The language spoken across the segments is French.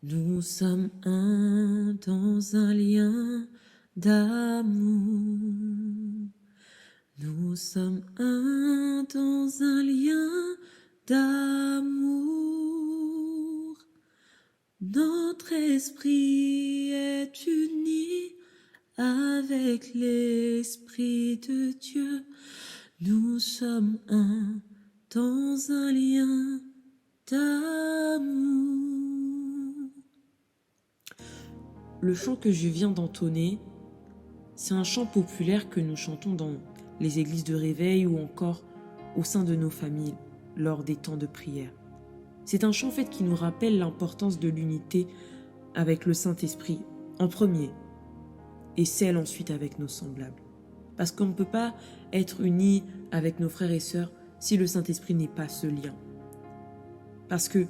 Nous sommes un dans un lien d'amour. Nous sommes un dans un lien d'amour. Notre esprit est uni avec l'Esprit de Dieu. Nous sommes un dans un lien d'amour. Le chant que je viens d'entonner, c'est un chant populaire que nous chantons dans les églises de réveil ou encore au sein de nos familles lors des temps de prière. C'est un chant en fait qui nous rappelle l'importance de l'unité avec le Saint-Esprit en premier et celle ensuite avec nos semblables. Parce qu'on ne peut pas être unis avec nos frères et sœurs si le Saint-Esprit n'est pas ce lien. Parce que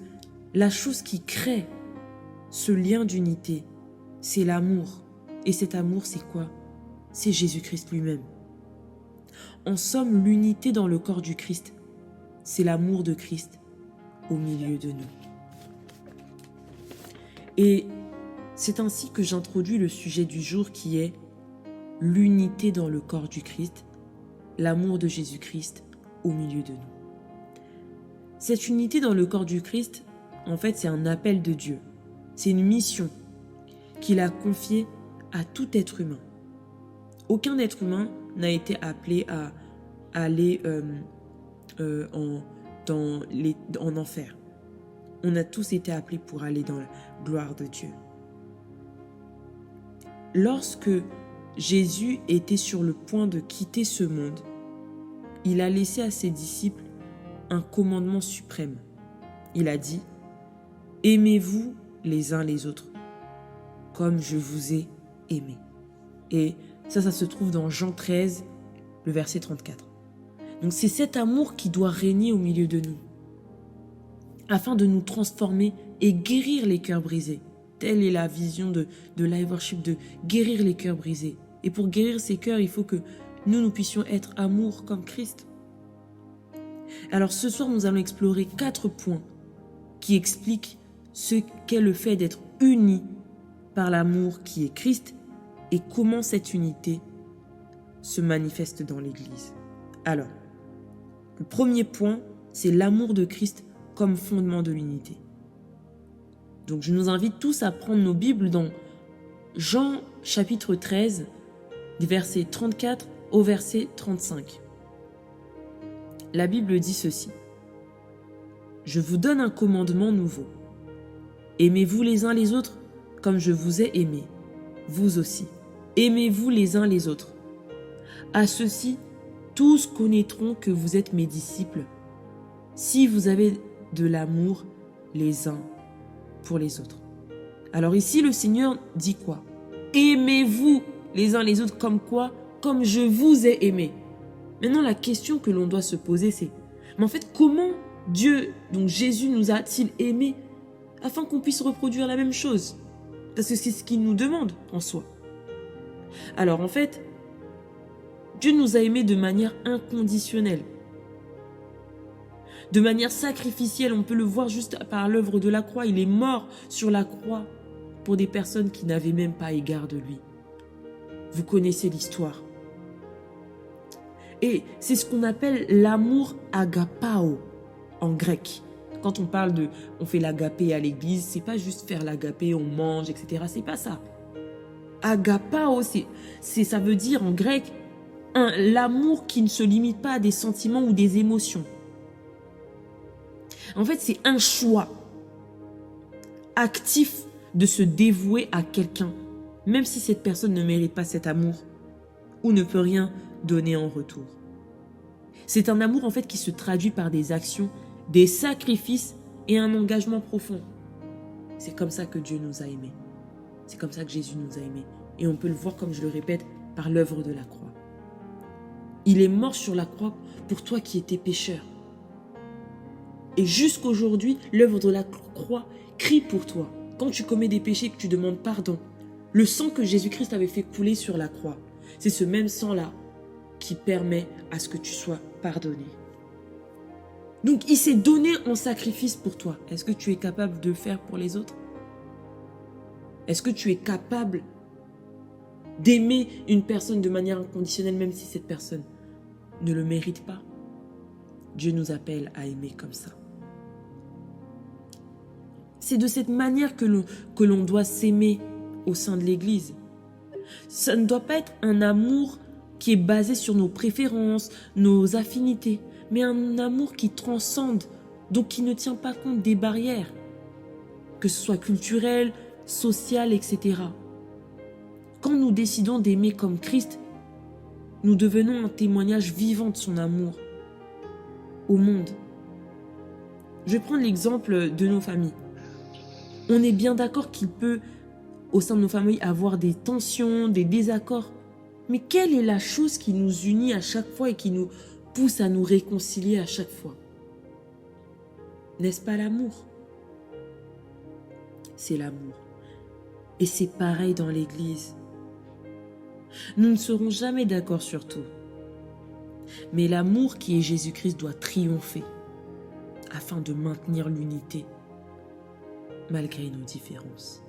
la chose qui crée ce lien d'unité, c'est l'amour. Et cet amour, c'est quoi? C'est Jésus-Christ lui-même. En somme, l'unité dans le corps du Christ, c'est l'amour de Christ au milieu de nous. Et c'est ainsi que j'introduis le sujet du jour qui est l'unité dans le corps du Christ, l'amour de Jésus-Christ au milieu de nous. Cette unité dans le corps du Christ, en fait, c'est un appel de Dieu. C'est une mission qu'il a confiée à tout être humain. Aucun être humain n'a été appelé à aller en enfer. On a tous été appelés pour aller dans la gloire de Dieu. Lorsque Jésus était sur le point de quitter ce monde, il a laissé à ses disciples un commandement suprême. Il a dit « Aimez-vous les uns les autres, comme je vous ai aimé. » Et ça se trouve dans Jean 13, le verset 34. Donc c'est cet amour qui doit régner au milieu de nous, afin de nous transformer et guérir les cœurs brisés. Telle est la vision de Live Worship, de guérir les cœurs brisés. Et pour guérir ces cœurs, il faut que nous puissions être amour comme Christ. Alors ce soir, nous allons explorer 4 points qui expliquent ce qu'est le fait d'être unis par l'amour qui est Christ et comment cette unité se manifeste dans l'Église. Alors, le premier point, c'est l'amour de Christ comme fondement de l'unité. Donc je nous invite tous à prendre nos Bibles dans Jean chapitre 13, du verset 34 au verset 35. La Bible dit ceci. « Je vous donne un commandement nouveau. Aimez-vous les uns les autres comme je vous ai aimé. Vous aussi. Aimez-vous les uns les autres. À ceci, tous connaîtront que vous êtes mes disciples, si vous avez de l'amour les uns pour les autres. » Alors ici, le Seigneur dit quoi? Aimez-vous les uns les autres comme quoi? Comme je vous ai aimé. Maintenant, la question que l'on doit se poser, c'est, mais en fait, comment Dieu, donc Jésus, nous a-t-il aimés afin qu'on puisse reproduire la même chose? Parce que c'est ce qu'il nous demande en soi. Alors en fait, Dieu nous a aimés de manière inconditionnelle, de manière sacrificielle. On peut le voir juste par l'œuvre de la croix. Il est mort sur la croix pour des personnes qui n'avaient même pas égard de lui. Vous connaissez l'histoire. Et c'est ce qu'on appelle l'amour agapao en grec. Quand on parle on fait l'agapé à l'église, c'est pas juste faire l'agapé, on mange, etc. C'est pas ça. Agapao, ça veut dire en grec l'amour qui ne se limite pas à des sentiments ou des émotions. En fait, c'est un choix actif de se dévouer à quelqu'un, même si cette personne ne mérite pas cet amour ou ne peut rien donner en retour. C'est un amour en fait qui se traduit par des actions, des sacrifices et un engagement profond. C'est comme ça que Dieu nous a aimés. C'est comme ça que Jésus nous a aimés. Et on peut le voir, comme je le répète, par l'œuvre de la croix. Il est mort sur la croix pour toi qui étais pécheur. Et jusqu'aujourd'hui, l'œuvre de la croix crie pour toi. Quand tu commets des péchés, que tu demandes pardon, le sang que Jésus-Christ avait fait couler sur la croix, c'est ce même sang-là qui permet à ce que tu sois pardonné. Donc, il s'est donné en sacrifice pour toi. Est-ce que tu es capable de le faire pour les autres? Est-ce que tu es capable d'aimer une personne de manière inconditionnelle, même si cette personne ne le mérite pas? Dieu nous appelle à aimer comme ça. C'est de cette manière que l'on doit s'aimer au sein de l'Église. Ça ne doit pas être un amour qui est basé sur nos préférences, nos affinités, mais un amour qui transcende, donc qui ne tient pas compte des barrières, que ce soit culturelles, sociales, etc. Quand nous décidons d'aimer comme Christ, nous devenons un témoignage vivant de son amour au monde. Je vais prendre l'exemple de nos familles. On est bien d'accord qu'il peut, au sein de nos familles, avoir des tensions, des désaccords. Mais quelle est la chose qui nous unit à chaque fois et qui nous pousse à nous réconcilier à chaque fois? N'est-ce pas l'amour? C'est l'amour. Et c'est pareil dans l'Église. Nous ne serons jamais d'accord sur tout. Mais l'amour qui est Jésus-Christ doit triompher afin de maintenir l'unité malgré nos différences.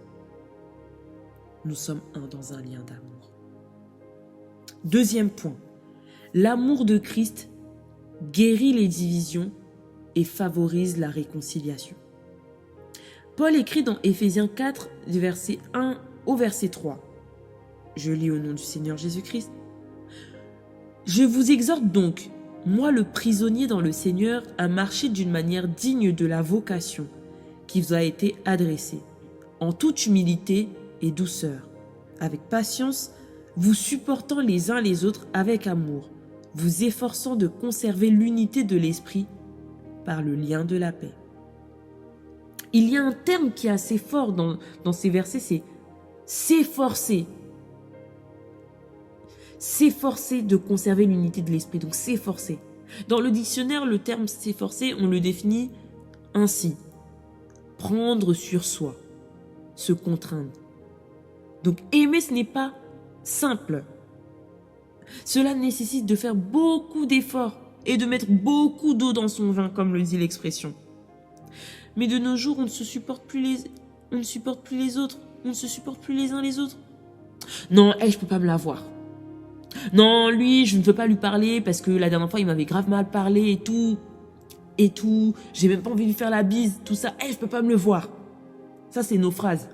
Nous sommes un dans un lien d'amour. Deuxième point, l'amour de Christ guérit les divisions et favorise la réconciliation. Paul écrit dans Éphésiens 4, du verset 1 au verset 3. Je lis au nom du Seigneur Jésus-Christ. « Je vous exhorte donc, moi le prisonnier dans le Seigneur, à marcher d'une manière digne de la vocation qui vous a été adressée, en toute humilité et douceur, avec patience, vous supportant les uns les autres avec amour, vous efforçant de conserver l'unité de l'esprit par le lien de la paix. » Il y a un terme qui est assez fort dans ces versets, c'est s'efforcer. S'efforcer de conserver l'unité de l'esprit, donc s'efforcer. Dans le dictionnaire, le terme s'efforcer, on le définit ainsi. Prendre sur soi, se contraindre. Donc aimer, ce n'est pas simple. Cela nécessite de faire beaucoup d'efforts et de mettre beaucoup d'eau dans son vin, comme le dit l'expression. Mais de nos jours, on ne supporte plus les autres. On ne se supporte plus les uns les autres. Non, je peux pas me la voir. Non, lui, je ne veux pas lui parler parce que la dernière fois, il m'avait grave mal parlé et tout. Et tout. J'ai même pas envie de lui faire la bise, tout ça. Je peux pas me le voir. Ça, c'est nos phrases.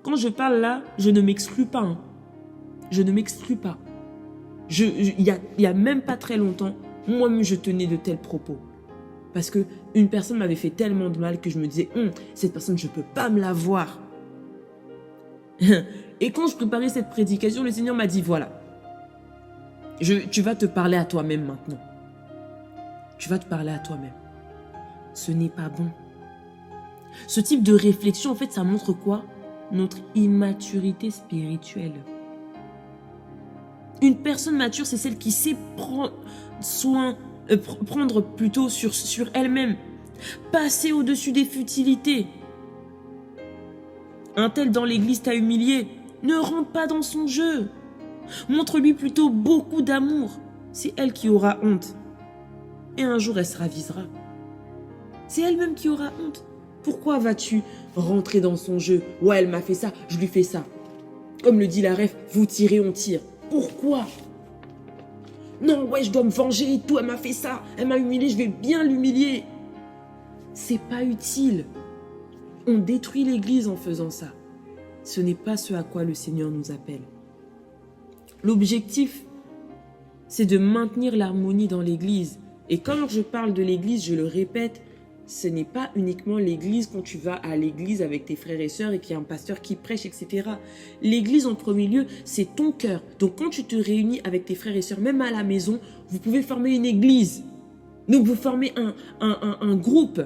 Quand je parle là, je ne m'exclus pas. Hein. Je ne m'exclus pas. Il y a même pas très longtemps, moi-même, je tenais de tels propos. Parce que une personne m'avait fait tellement de mal que je me disais, cette personne, je peux pas me la voir. Et quand je préparais cette prédication, le Seigneur m'a dit, voilà, tu vas te parler à toi-même maintenant. Tu vas te parler à toi-même. Ce n'est pas bon. Ce type de réflexion, en fait, ça montre quoi? Notre immaturité spirituelle. Une personne mature, c'est celle qui sait prendre plutôt sur elle-même. Passer au-dessus des futilités. Un tel dans l'église t'a humilié. Ne rentre pas dans son jeu. Montre-lui plutôt beaucoup d'amour. C'est elle qui aura honte. Et un jour, elle se ravisera. C'est elle-même qui aura honte. Pourquoi vas-tu rentrer dans son jeu? Ouais, elle m'a fait ça, je lui fais ça. Comme le dit la ref, vous tirez, on tire. Pourquoi? Non, ouais, je dois me venger et tout, elle m'a fait ça, elle m'a humilié, je vais bien l'humilier. C'est pas utile. On détruit l'église en faisant ça. Ce n'est pas ce à quoi le Seigneur nous appelle. L'objectif, c'est de maintenir l'harmonie dans l'église. Et quand je parle de l'église, je le répète, ce n'est pas uniquement l'église quand tu vas à l'église avec tes frères et sœurs et qu'il y a un pasteur qui prêche, etc. L'église, en premier lieu, c'est ton cœur. Donc, quand tu te réunis avec tes frères et sœurs, même à la maison, vous pouvez former une église. Donc, vous formez un groupe.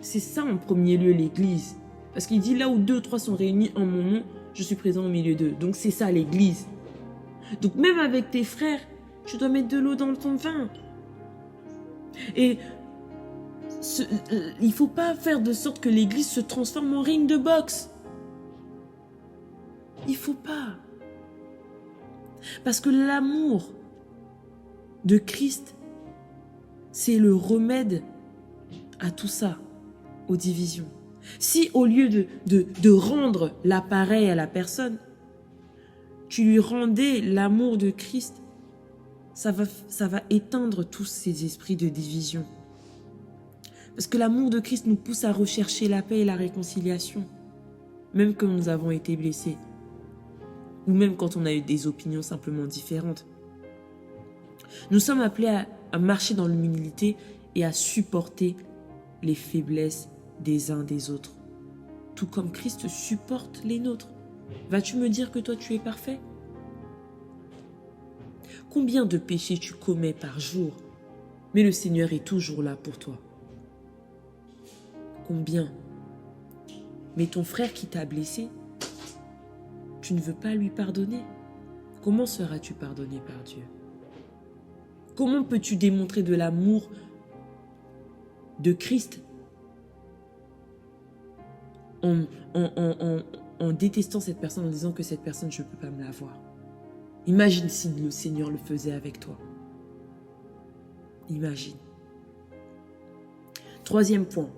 C'est ça, en premier lieu, l'église. Parce qu'il dit, là où 2 ou 3 sont réunis en mon nom, je suis présent au milieu d'eux. Donc, c'est ça, l'église. Donc, même avec tes frères, tu dois mettre de l'eau dans ton vin. Et il ne faut pas faire de sorte que l'église se transforme en ring de boxe. Il ne faut pas. Parce que l'amour de Christ, c'est le remède à tout ça, aux divisions. Si au lieu de rendre l'appareil à la personne, tu lui rendais l'amour de Christ, ça va éteindre tous ces esprits de division. Parce que l'amour de Christ nous pousse à rechercher la paix et la réconciliation, même quand nous avons été blessés, ou même quand on a eu des opinions simplement différentes. Nous sommes appelés à marcher dans l'humilité et à supporter les faiblesses des uns des autres, tout comme Christ supporte les nôtres. Vas-tu me dire que toi tu es parfait? Combien de péchés tu commets par jour, mais le Seigneur est toujours là pour toi? Combien? Mais ton frère qui t'a blessé, tu ne veux pas lui pardonner? Comment seras-tu pardonné par Dieu? Comment peux-tu démontrer de l'amour de Christ en détestant cette personne, en disant que cette personne, je ne peux pas me la voir? Imagine si le Seigneur le faisait avec toi. Imagine. Troisième point.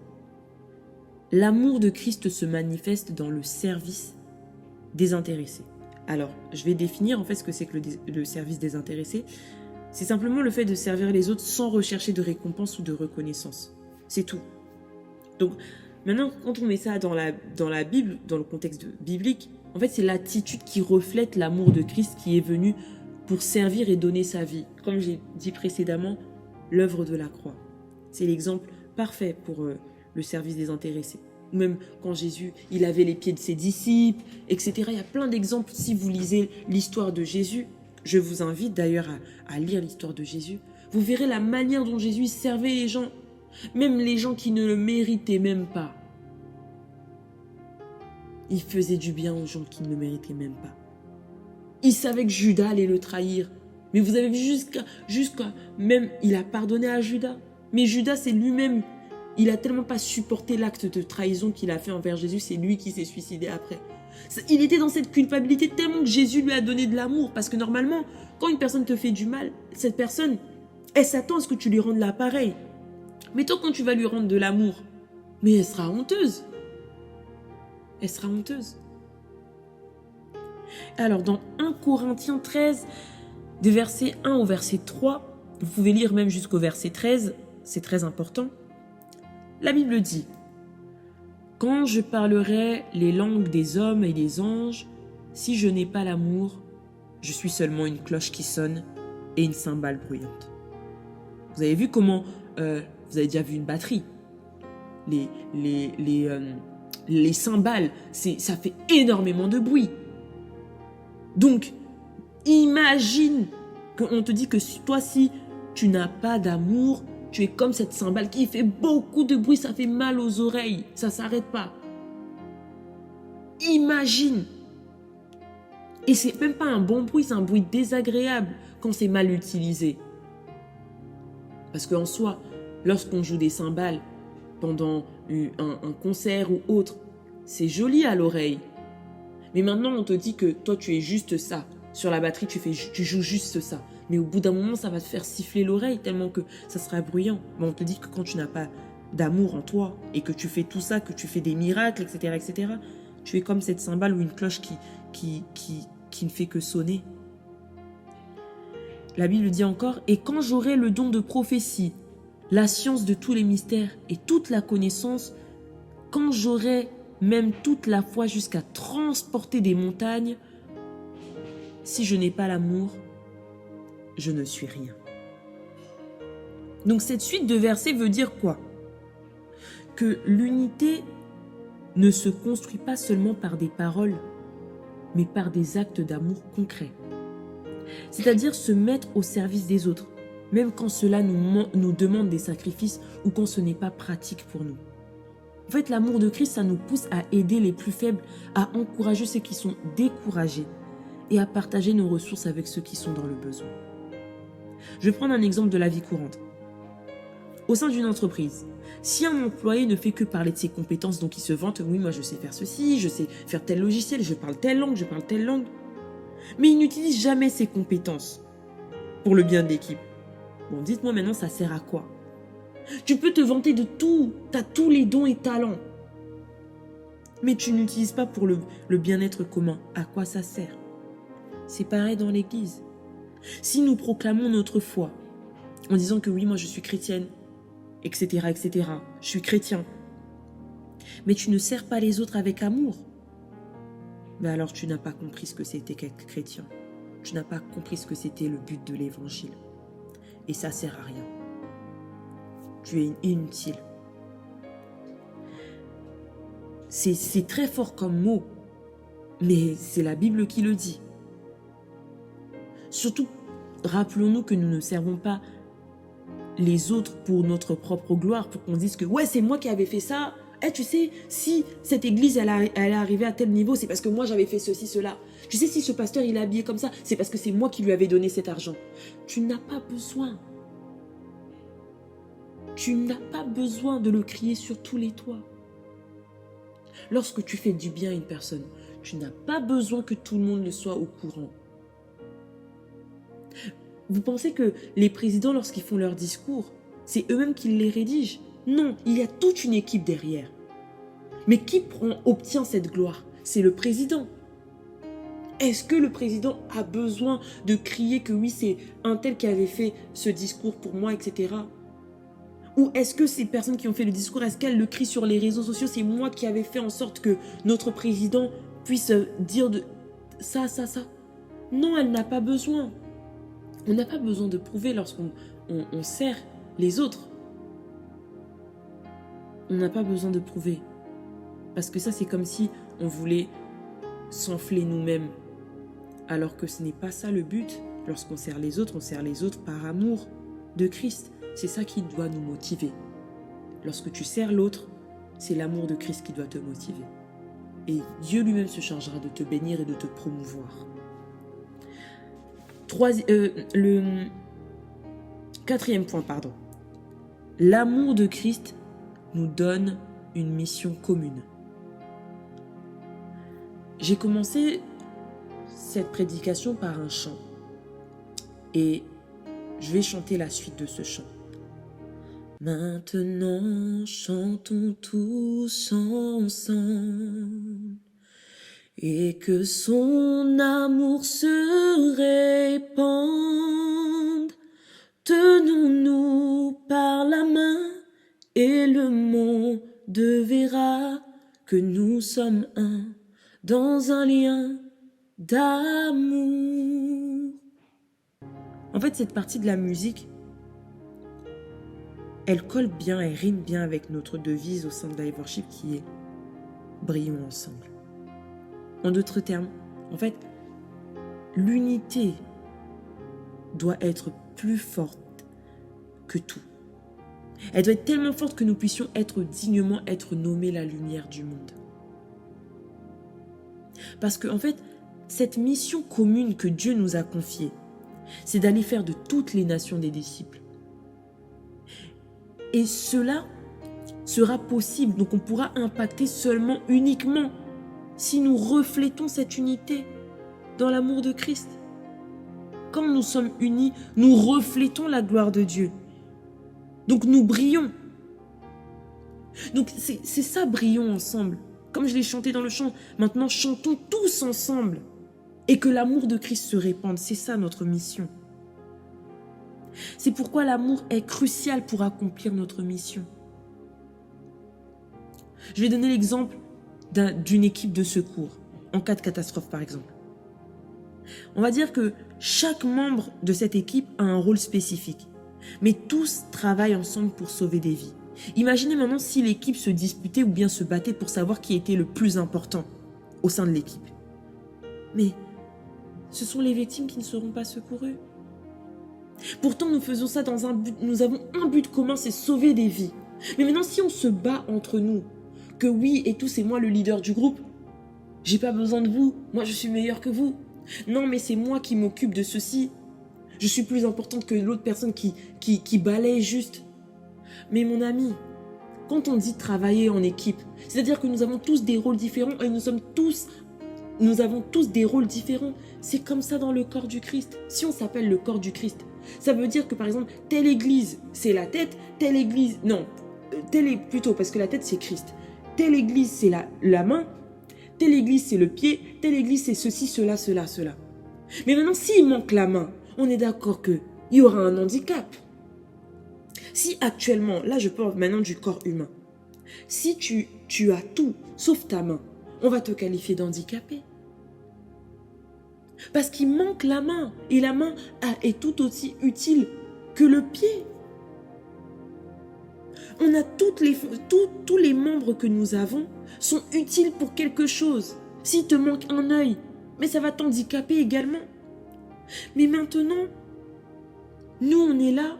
L'amour de Christ se manifeste dans le service désintéressé. Alors, je vais définir en fait ce que c'est que le service désintéressé. C'est simplement le fait de servir les autres sans rechercher de récompense ou de reconnaissance. C'est tout. Donc, maintenant, quand on met ça dans la Bible, dans le contexte biblique, en fait, c'est l'attitude qui reflète l'amour de Christ qui est venu pour servir et donner sa vie. Comme j'ai dit précédemment, l'œuvre de la croix. C'est l'exemple parfait pour le service désintéressé. Ou même quand Jésus, il avait les pieds de ses disciples, etc. Il y a plein d'exemples. Si vous lisez l'histoire de Jésus, je vous invite d'ailleurs à lire l'histoire de Jésus. Vous verrez la manière dont Jésus servait les gens, même les gens qui ne le méritaient même pas. Il faisait du bien aux gens qui ne le méritaient même pas. Il savait que Judas allait le trahir. Mais vous avez vu jusqu'à même, il a pardonné à Judas. Mais Judas, c'est lui-même, il a tellement pas supporté l'acte de trahison qu'il a fait envers Jésus, c'est lui qui s'est suicidé après. Il était dans cette culpabilité tellement que Jésus lui a donné de l'amour. Parce que normalement, quand une personne te fait du mal, cette personne, elle s'attend à ce que tu lui rendes l'appareil. Mais toi, quand tu vas lui rendre de l'amour, mais elle sera honteuse. Elle sera honteuse. Alors, dans 1 Corinthiens 13, des versets 1 au verset 3, vous pouvez lire même jusqu'au verset 13, c'est très important. La Bible dit: « Quand je parlerai les langues des hommes et des anges, si je n'ai pas l'amour, je suis seulement une cloche qui sonne et une cymbale bruyante. » Vous avez vu comment, vous avez déjà vu une batterie. Les cymbales, ça fait énormément de bruit. Donc, imagine qu'on te dit que toi, si tu n'as pas d'amour, tu es comme cette cymbale qui fait beaucoup de bruit, ça fait mal aux oreilles, ça ne s'arrête pas. Imagine. Et c'est même pas un bon bruit, c'est un bruit désagréable quand c'est mal utilisé. Parce qu'en soi, lorsqu'on joue des cymbales pendant un concert ou autre, c'est joli à l'oreille. Mais maintenant, on te dit que toi, tu es juste ça. Sur la batterie, tu joues juste ça. Mais au bout d'un moment, ça va te faire siffler l'oreille tellement que ça sera bruyant. Mais on te dit que quand tu n'as pas d'amour en toi et que tu fais tout ça, que tu fais des miracles, etc., tu es comme cette cymbale ou une cloche qui ne fait que sonner. La Bible dit encore: « Et quand j'aurai le don de prophétie, la science de tous les mystères et toute la connaissance, quand j'aurai même toute la foi jusqu'à transporter des montagnes, si je n'ai pas l'amour, je ne suis rien. » Donc cette suite de versets veut dire quoi? Que l'unité ne se construit pas seulement par des paroles, mais par des actes d'amour concrets. C'est-à-dire se mettre au service des autres, même quand cela nous demande des sacrifices ou quand ce n'est pas pratique pour nous. En fait, l'amour de Christ, ça nous pousse à aider les plus faibles, à encourager ceux qui sont découragés et à partager nos ressources avec ceux qui sont dans le besoin. Je vais prendre un exemple de la vie courante. Au sein d'une entreprise, si un employé ne fait que parler de ses compétences, donc il se vante: « Oui, moi je sais faire ceci, je sais faire tel logiciel, je parle telle langue, mais il n'utilise jamais ses compétences pour le bien de l'équipe. » Bon, dites-moi maintenant, ça sert à quoi? Tu peux te vanter de tout, tu as tous les dons et talents. mais tu n'utilises pas pour le bien-être commun. À quoi ça sert? C'est pareil dans l'Église. Si nous proclamons notre foi en disant que oui, moi je suis chrétienne, etc., etc., je suis chrétien, mais tu ne sers pas les autres avec amour, ben alors tu n'as pas compris ce que c'était qu'être chrétien. Tu n'as pas compris ce que c'était le but de l'évangile. Et ça sert à rien. Tu es inutile. C'est très fort comme mot, mais c'est la Bible qui le dit. Surtout, rappelons-nous que nous ne servons pas les autres pour notre propre gloire, pour qu'on dise que ouais, c'est moi qui avais fait ça. Tu sais, si cette église elle est arrivée à tel niveau, c'est parce que moi j'avais fait ceci, cela. Tu sais, si ce pasteur il est habillé comme ça, c'est parce que c'est moi qui lui avais donné cet argent. Tu n'as pas besoin. Tu n'as pas besoin de le crier sur tous les toits. Lorsque tu fais du bien à une personne, tu n'as pas besoin que tout le monde le soit au courant. Vous pensez que les présidents, lorsqu'ils font leurs discours, c'est eux-mêmes qui les rédigent? Non, il y a toute une équipe derrière. Mais qui obtient cette gloire? C'est le président. Est-ce que le président a besoin de crier que oui, c'est un tel qui avait fait ce discours pour moi, etc. Ou est-ce que ces personnes qui ont fait le discours, est-ce qu'elles le crient sur les réseaux sociaux? C'est moi qui avais fait en sorte que notre président puisse dire de ça, ça, ça. Non, elle n'a pas besoin. On n'a pas besoin de prouver lorsqu'on sert les autres. On n'a pas besoin de prouver. Parce que ça, c'est comme si on voulait s'enfler nous-mêmes. Alors que ce n'est pas ça le but. Lorsqu'on sert les autres, on sert les autres par amour de Christ. C'est ça qui doit nous motiver. Lorsque tu sers l'autre, c'est l'amour de Christ qui doit te motiver. Et Dieu lui-même se chargera de te bénir et de te promouvoir. Le quatrième point, pardon. L'amour de Christ nous donne une mission commune. J'ai commencé cette prédication par un chant. Et je vais chanter la suite de ce chant. Maintenant, chantons tous ensemble, et que son amour se répande. Tenons-nous par la main, et le monde verra que nous sommes un dans un lien d'amour. En fait, cette partie de la musique, elle colle bien, elle rime bien avec notre devise au sein de Live Worship qui est « Brillons ensemble ». En d'autres termes, en fait, l'unité doit être plus forte que tout. Elle doit être tellement forte que nous puissions être dignement nommés la lumière du monde. Parce que, en fait, cette mission commune que Dieu nous a confiée, c'est d'aller faire de toutes les nations des disciples. Et cela sera possible, donc on pourra impacter uniquement si nous reflétons cette unité dans l'amour de Christ. Quand nous sommes unis, nous reflétons la gloire de Dieu. Donc nous brillons. Donc c'est ça, brillons ensemble. Comme je l'ai chanté dans le chant, maintenant chantons tous ensemble. Et que l'amour de Christ se répande, c'est ça notre mission. C'est pourquoi l'amour est crucial pour accomplir notre mission. Je vais donner l'exemple d'une équipe de secours, en cas de catastrophe par exemple. On va dire que chaque membre de cette équipe a un rôle spécifique, mais tous travaillent ensemble pour sauver des vies. Imaginez maintenant si l'équipe se disputait ou bien se battait pour savoir qui était le plus important au sein de l'équipe. Mais ce sont les victimes qui ne seront pas secourues. Pourtant, nous faisons ça dans un but, nous avons un but commun, c'est sauver des vies. Mais maintenant, si on se bat entre nous, que oui et tout, c'est moi le leader du groupe, j'ai pas besoin de vous, moi je suis meilleur que vous. Non, mais c'est moi qui m'occupe de ceci. Je suis plus importante que l'autre personne qui balaye juste. Mais mon ami, quand on dit travailler en équipe, c'est-à-dire que nous avons tous des rôles différents et nous avons tous des rôles différents. C'est comme ça dans le corps du Christ. Si on s'appelle le corps du Christ, ça veut dire que par exemple, telle église, c'est la tête, telle église, non, telle est plutôt, parce que la tête c'est Christ. telle église c'est la main, telle église c'est le pied, telle église c'est ceci, cela, cela, cela. Mais maintenant, s'il manque la main, on est d'accord qu'il y aura un handicap. Si actuellement, là je parle maintenant du corps humain, si tu as tout sauf ta main, on va te qualifier d'handicapé. Parce qu'il manque la main, et la main est tout aussi utile que le pied. On a tous les membres que nous avons sont utiles pour quelque chose. S'il te manque un œil, mais ça va t'handicaper également. Mais maintenant, nous on est là,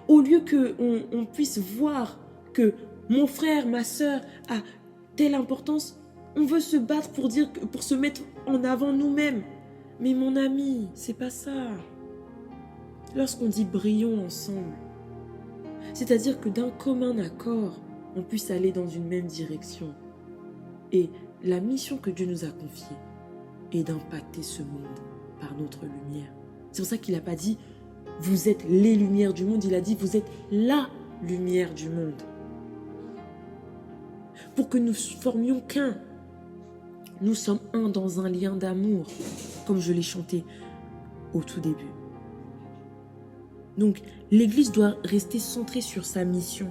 au lieu qu'on puisse voir que mon frère, ma soeur a telle importance, on veut se battre pour se mettre en avant nous-mêmes. Mais mon ami, c'est pas ça. Lorsqu'on dit brillons ensemble, c'est-à-dire que d'un commun accord, on puisse aller dans une même direction. Et la mission que Dieu nous a confiée est d'impacter ce monde par notre lumière. C'est pour ça qu'il n'a pas dit « vous êtes les lumières du monde », il a dit « vous êtes la lumière du monde ». Pour que nous formions qu'un. Nous sommes un dans un lien d'amour, comme je l'ai chanté au tout début. Donc, l'Église doit rester centrée sur sa mission,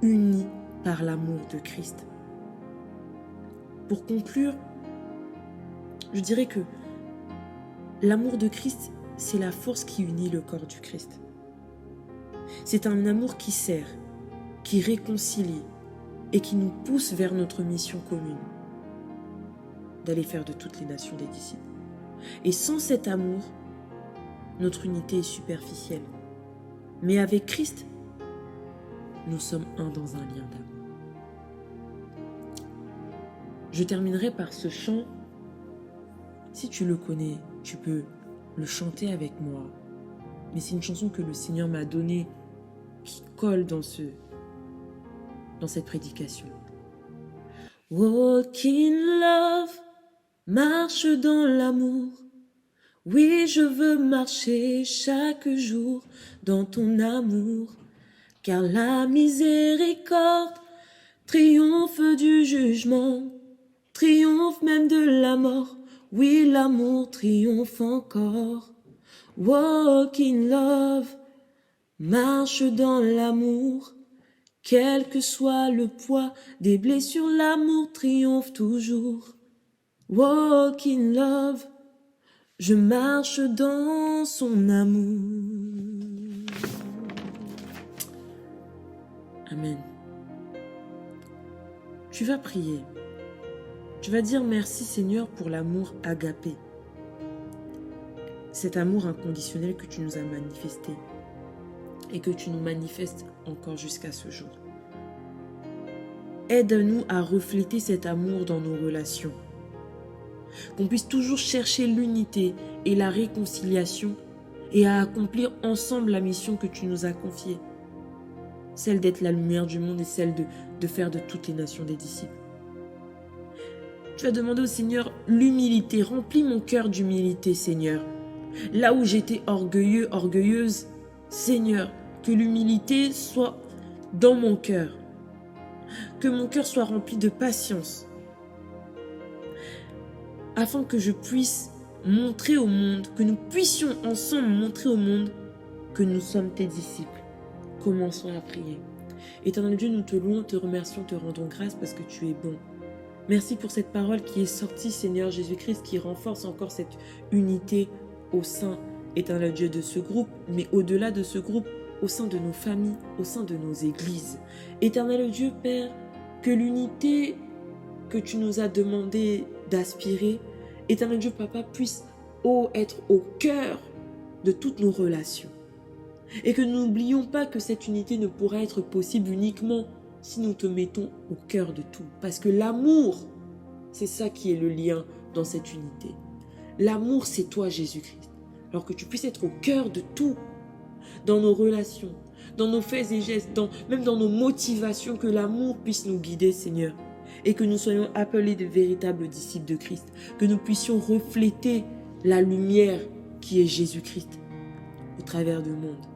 unie par l'amour de Christ. Pour conclure, je dirais que l'amour de Christ, c'est la force qui unit le corps du Christ. C'est un amour qui sert, qui réconcilie et qui nous pousse vers notre mission commune, d'aller faire de toutes les nations des disciples. Et sans cet amour, notre unité est superficielle. Mais avec Christ, nous sommes un dans un lien d'amour. Je terminerai par ce chant. Si tu le connais, tu peux le chanter avec moi. Mais c'est une chanson que le Seigneur m'a donnée qui colle dans cette prédication. Walk in love, marche dans l'amour. Oui, je veux marcher chaque jour dans ton amour, car la miséricorde triomphe du jugement, triomphe même de la mort. Oui, l'amour triomphe encore. Walk in love, marche dans l'amour. Quel que soit le poids des blessures, l'amour triomphe toujours. Walk in love, je marche dans son amour. Amen. Tu vas prier. Tu vas dire merci Seigneur pour l'amour agapé. Cet amour inconditionnel que tu nous as manifesté et que tu nous manifestes encore jusqu'à ce jour. Aide-nous à refléter cet amour dans nos relations. Qu'on puisse toujours chercher l'unité et la réconciliation et à accomplir ensemble la mission que tu nous as confiée. Celle d'être la lumière du monde et celle de faire de toutes les nations des disciples. Tu as demandé au Seigneur l'humilité. Remplis mon cœur d'humilité, Seigneur. Là où j'étais orgueilleux, orgueilleuse, Seigneur, que l'humilité soit dans mon cœur. Que mon cœur soit rempli de patience. Afin que je puisse montrer au monde, que nous puissions ensemble montrer au monde que nous sommes tes disciples. Commençons à prier. Éternel Dieu, nous te louons, te remercions, te rendons grâce parce que tu es bon. Merci pour cette parole qui est sortie, Seigneur Jésus-Christ, qui renforce encore cette unité au sein, éternel Dieu, de ce groupe, mais au-delà de ce groupe, au sein de nos familles, au sein de nos églises. Éternel Dieu, Père, que l'unité que tu nous as demandé d'aspirer, éternel Dieu, Papa, puisse être au cœur de toutes nos relations. Et que nous n'oublions pas que cette unité ne pourra être possible uniquement si nous te mettons au cœur de tout. Parce que l'amour, c'est ça qui est le lien dans cette unité. L'amour, c'est toi, Jésus-Christ. Alors que tu puisses être au cœur de tout, dans nos relations, dans nos faits et gestes, même dans nos motivations, que l'amour puisse nous guider, Seigneur. Et que nous soyons appelés de véritables disciples de Christ. Que nous puissions refléter la lumière qui est Jésus-Christ au travers du monde.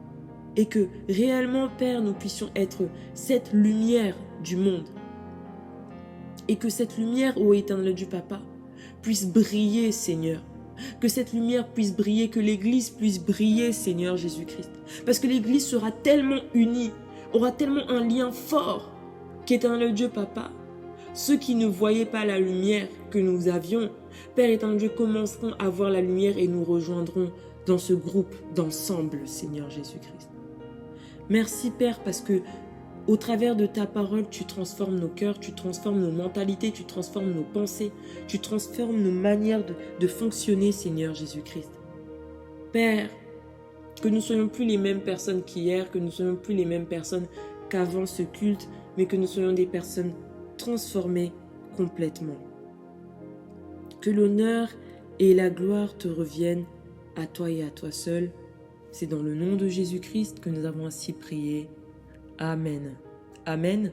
Et que réellement, Père, nous puissions être cette lumière du monde Et que cette lumière, ô éternel Dieu Papa, puisse briller, Seigneur. Que cette lumière puisse briller, que l'Église puisse briller, Seigneur Jésus-Christ. Parce que l'Église sera tellement unie, aura tellement un lien fort, qu'éternel Dieu Papa, ceux qui ne voyaient pas la lumière que nous avions, Père éternel Dieu, commenceront à voir la lumière et nous rejoindrons dans ce groupe d'ensemble, Seigneur Jésus-Christ. Merci Père, parce que au travers de ta parole, tu transformes nos cœurs, tu transformes nos mentalités, tu transformes nos pensées, tu transformes nos manières de fonctionner, Seigneur Jésus-Christ. Père, que nous ne soyons plus les mêmes personnes qu'hier, que nous ne soyons plus les mêmes personnes qu'avant ce culte, mais que nous soyons des personnes transformées complètement. Que l'honneur et la gloire te reviennent à toi et à toi seul. C'est dans le nom de Jésus-Christ que nous avons ainsi prié. Amen. Amen.